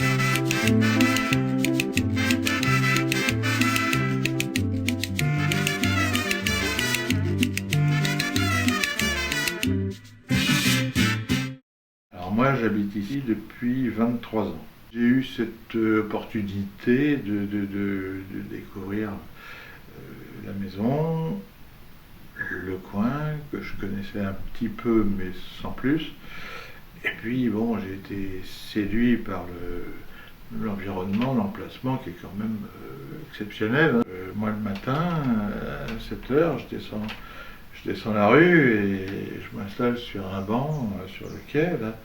Alors moi j'habite ici depuis 23 ans. J'ai eu cette opportunité de découvrir la maison, le coin que je connaissais un petit peu mais sans plus. Et puis bon, j'ai été séduit par l'environnement, l'emplacement qui est quand même exceptionnel. Moi le matin, à 7 heures, je descends la rue et je m'installe sur un banc, sur le quai, là,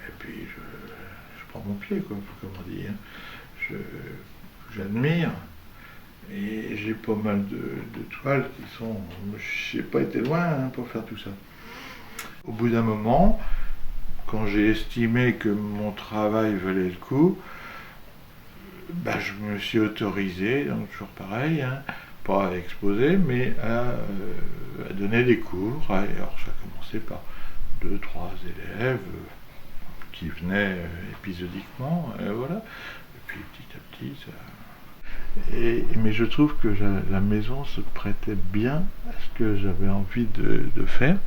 et puis je prends mon pied, quoi, comme on dit. J'admire. Et j'ai pas mal de toiles qui sont... J'ai pas été loin pour faire tout ça. Au bout d'un moment, quand j'ai estimé que mon travail valait le coup, je me suis autorisé, donc toujours pareil, pas à exposer, mais à donner des cours. Alors ça a commencé par 2-3 élèves qui venaient épisodiquement, voilà. Et puis petit à petit, ça... mais je trouve que la maison se prêtait bien à ce que j'avais envie de faire.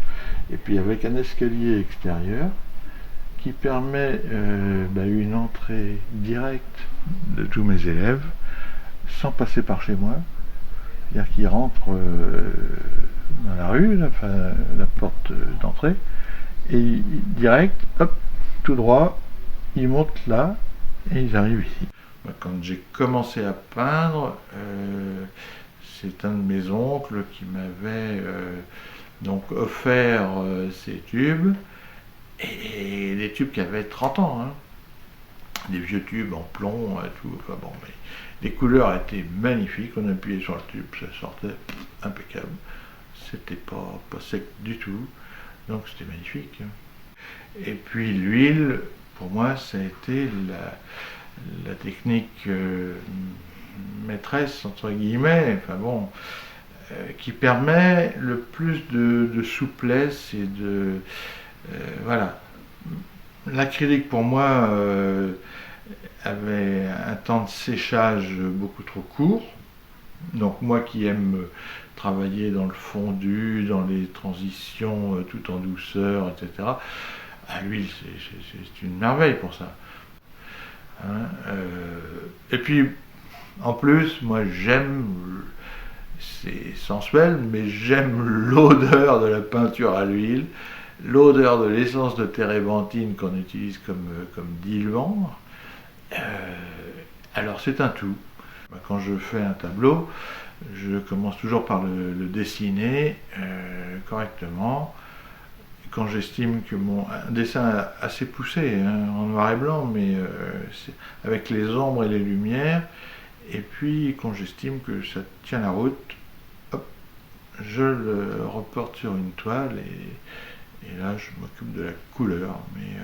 Et puis avec un escalier extérieur qui permet une entrée directe de tous mes élèves sans passer par chez moi. C'est-à-dire qu'ils rentrent dans la rue, la porte d'entrée, et direct, hop, tout droit, ils montent là et ils arrivent ici. Quand j'ai commencé à peindre, c'est un de mes oncles qui m'avait donc offert ces tubes, et des tubes qui avaient 30 ans, des vieux tubes en plomb et tout, enfin bon, mais les couleurs étaient magnifiques, on appuyait sur le tube, ça sortait impeccable, c'était pas sec du tout, donc c'était magnifique. Et puis l'huile, pour moi, ça a été la technique maîtresse, entre guillemets, enfin bon, qui permet le plus de souplesse et de... voilà. L'acrylique, pour moi, avait un temps de séchage beaucoup trop court. Donc moi qui aime travailler dans le fondu, dans les transitions tout en douceur, etc., à l'huile, c'est une merveille pour ça. Et puis, en plus, moi j'aime, c'est sensuel, mais j'aime l'odeur de la peinture à l'huile, l'odeur de l'essence de térébenthine qu'on utilise comme diluant. Alors c'est un tout. Quand je fais un tableau, je commence toujours par le dessiner correctement. Quand j'estime que un dessin assez poussé, en noir et blanc, mais avec les ombres et les lumières, et puis quand j'estime que ça tient la route, hop, je le reporte sur une toile, et là je m'occupe de la couleur. Mais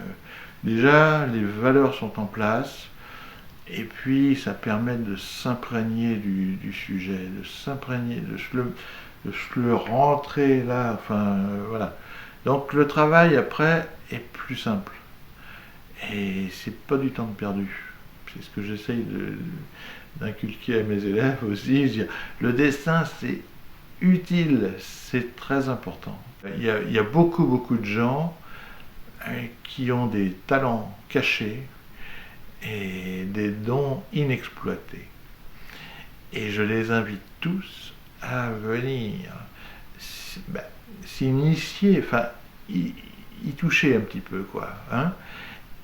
déjà, les valeurs sont en place, et puis ça permet de s'imprégner du sujet, de s'imprégner, de se le rentrer là, enfin voilà. Donc le travail après est plus simple, et c'est pas du temps perdu. C'est ce que j'essaye d'inculquer à mes élèves aussi. Dire, le dessin c'est utile, c'est très important. Il y a beaucoup de gens qui ont des talents cachés et des dons inexploités. Et je les invite tous à venir s'initier, enfin, y toucher un petit peu, quoi.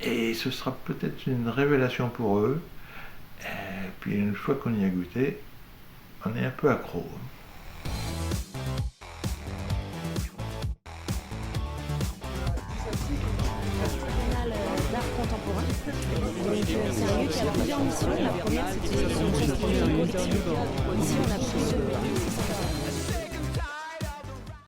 Et ce sera peut-être une révélation pour eux. Et puis une fois qu'on y a goûté, on est un peu accro. D'art contemporain. Donc c'est un lieu qui a plusieurs missions. La première, c'est de ici on a pris